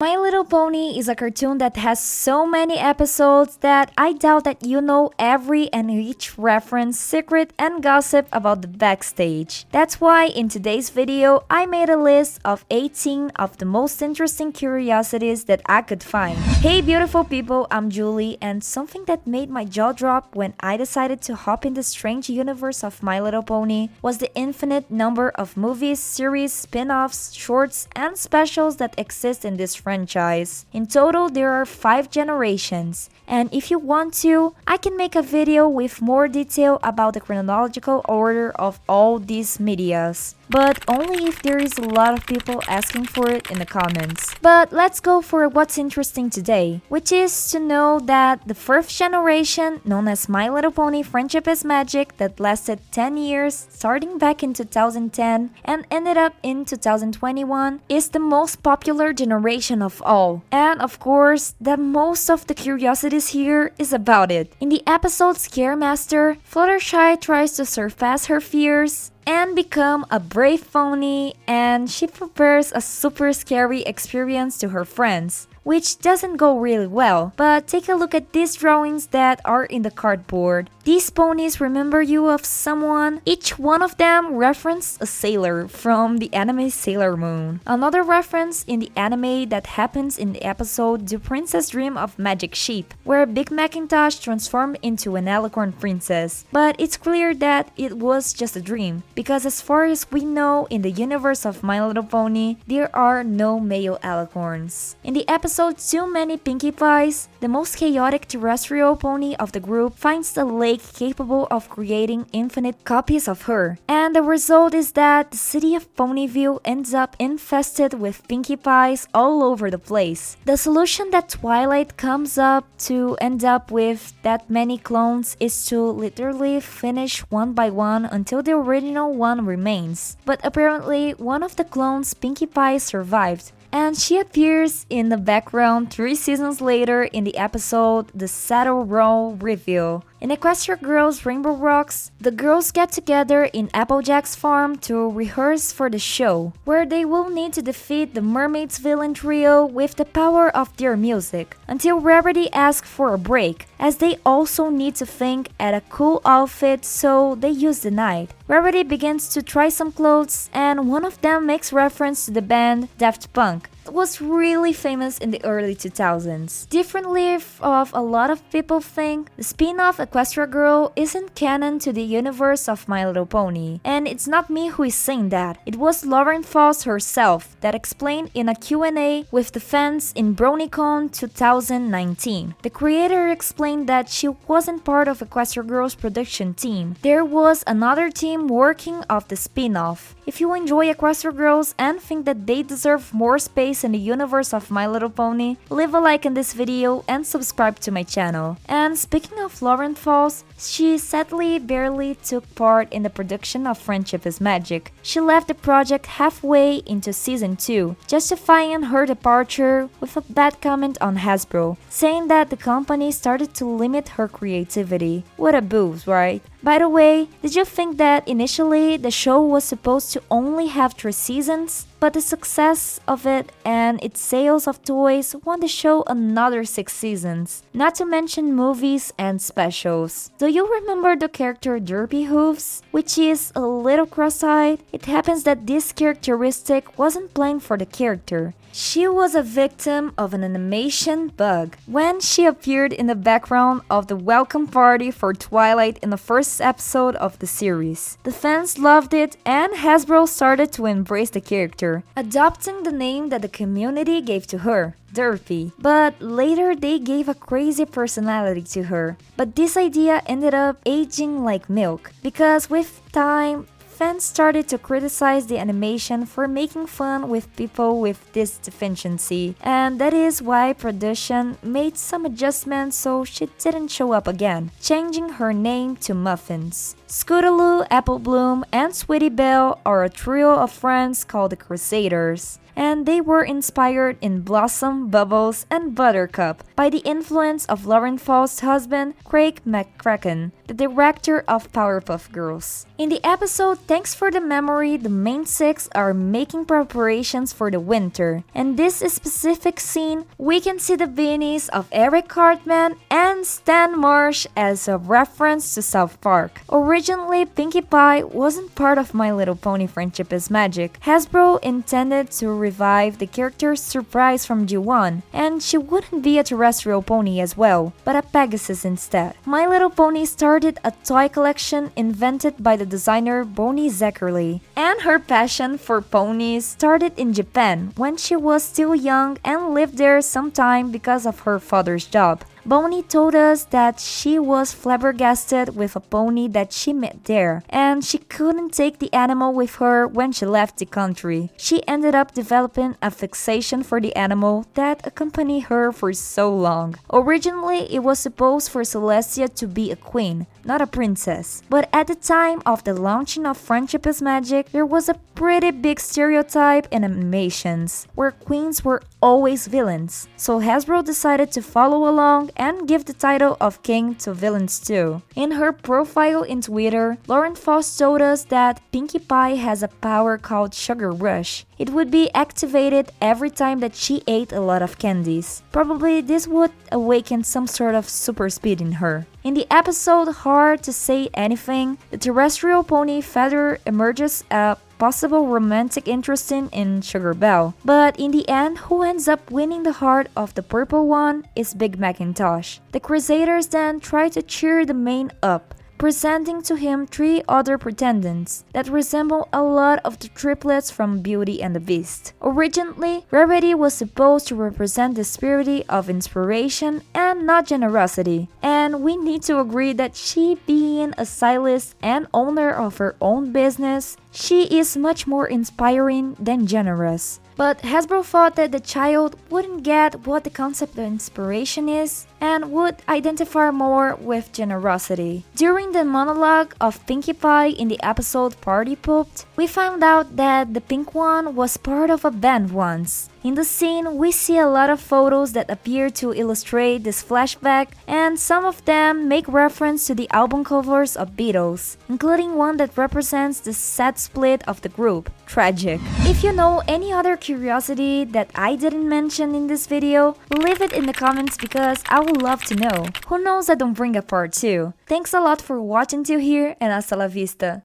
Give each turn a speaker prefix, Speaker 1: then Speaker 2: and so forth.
Speaker 1: My Little Pony is a cartoon that has so many episodes that I doubt that you know every and each reference, secret, and gossip about the backstage. That's why in today's video, I made a list of 18 of the most interesting curiosities that I could find. Hey beautiful people, I'm Julie, and something that made my jaw drop when I decided to hop in the strange universe of My Little Pony was the infinite number of movies, series, spin-offs, shorts, and specials that exist in this franchise. In total, there are 5 generations, and if you want to, I can make a video with more detail about the chronological order of all these medias. But only if there is a lot of people asking for it in the comments. But let's go for what's interesting today, which is to know that the first generation, known as My Little Pony Friendship is Magic, that lasted 10 years, starting back in 2010 and ended up in 2021, is the most popular generation of all. And of course, that most of the curiosities here is about it. In the episode Scare Master, Fluttershy tries to surpass her fears and become a brave pony, and she prepares a super scary experience to her friends, which doesn't go really well. But take a look at these drawings that are in the cardboard. These ponies remember you of someone. Each one of them referenced a sailor from the anime Sailor Moon. Another reference in the anime that happens in the episode The Princess Dream of Magic Sheep, where Big Macintosh transformed into an alicorn princess. But it's clear that it was just a dream, because as far as we know in the universe of My Little Pony, there are no male alicorns. In the episode Too Many Pinkie Pies, the most chaotic terrestrial pony of the group finds a lake capable of creating infinite copies of her. And the result is that the city of Ponyville ends up infested with Pinkie Pies all over the place. The solution that Twilight comes up to end up with that many clones is to literally finish one by one until the original one remains. But apparently, one of the clones, Pinkie Pie, survived, and she appears in the background 3 seasons later in the episode The Saddle Roll Reveal. In Equestria Girls Rainbow Rocks, the girls get together in Applejack's farm to rehearse for the show, where they will need to defeat the Mermaids villain trio with the power of their music, until Rarity asks for a break, as they also need to think at a cool outfit, so they use the night. Rarity begins to try some clothes, and one of them makes reference to the band Daft Punk. It was really famous in the early 2000s. Differently of a lot of people think, the spin-off Equestria Girl isn't canon to the universe of My Little Pony. And it's not me who is saying that. It was Lauren Foss herself that explained in a Q&A with the fans in BronyCon 2019. The creator explained that she wasn't part of Equestria Girl's production team. There was another team working off the spin-off. If you enjoy Equestria Girls and think that they deserve more space in the universe of My Little Pony, leave a like in this video and subscribe to my channel. And speaking of Lauren Foss, she sadly barely took part in the production of Friendship is Magic. She left the project halfway into season 2, justifying her departure with a bad comment on Hasbro, saying that the company started to limit her creativity. What a boost, right? By the way, did you think that initially the show was supposed to only have 3 seasons? But the success of it and its sales of toys won the show another 6 seasons, not to mention movies and specials. Do you remember the character Derpy Hooves, which is a little cross-eyed? It happens that this characteristic wasn't planned for the character. She was a victim of an animation bug when she appeared in the background of the welcome party for Twilight in the first episode of the series. The fans loved it, and Hasbro started to embrace the character, adopting the name that the community gave to her, Derpy. But later they gave a crazy personality to her. But this idea ended up aging like milk, because with time, fans started to criticize the animation for making fun with people with this deficiency, and that is why production made some adjustments so she didn't show up again, changing her name to Muffins. Scootaloo, Apple Bloom, and Sweetie Belle are a trio of friends called the Crusaders, and they were inspired in Blossom, Bubbles, and Buttercup by the influence of Lauren Faust's husband, Craig McCracken, the director of Powerpuff Girls. In the episode Thanks for the Memory, the main six are making preparations for the winter. In this specific scene, we can see the beanies of Eric Cartman and Stan Marsh as a reference to South Park. Originally, Pinkie Pie wasn't part of My Little Pony Friendship is Magic. Hasbro intended to revive the character's Surprise from G1, and she wouldn't be a terrestrial pony as well, but a Pegasus instead. My Little Pony started a toy collection invented by the designer Bonnie Zeckerly, and her passion for ponies started in Japan when she was still young and lived there some time because of her father's job. Bonnie told us that she was flabbergasted with a pony that she met there, and she couldn't take the animal with her when she left the country. She ended up developing a fixation for the animal that accompanied her for so long. Originally, it was supposed for Celestia to be a queen, not a princess. But at the time of the launching of Friendship is Magic, there was a pretty big stereotype in animations, where queens were always villains. So Hasbro decided to follow along and give the title of king to villains too. In her profile in Twitter, Lauren Faust told us that Pinkie Pie has a power called Sugar Rush. It would be activated every time that she ate a lot of candies. Probably this would awaken some sort of super speed in her. In the episode Hard to Say Anything, the terrestrial pony Feather emerges a possible romantic interest in Sugar Belle. But in the end, who ends up winning the heart of the purple one is Big Macintosh. The Crusaders then try to cheer the main up, presenting to him three other pretendants that resemble a lot of the triplets from Beauty and the Beast. Originally, Rarity was supposed to represent the spirit of inspiration and not generosity, and we need to agree that she, being a stylist and owner of her own business, she is much more inspiring than generous. But Hasbro thought that the child wouldn't get what the concept of inspiration is and would identify more with generosity. During the monologue of Pinkie Pie in the episode Party Pooped, we found out that the pink one was part of a band once. In the scene, we see a lot of photos that appear to illustrate this flashback, and some of them make reference to the album covers of Beatles, including one that represents the sad split of the group. Tragic. If you know any other curiosity that I didn't mention in this video, leave it in the comments because I would love to know. Who knows, I don't bring a part 2. Thanks a lot for watching till here, and hasta la vista.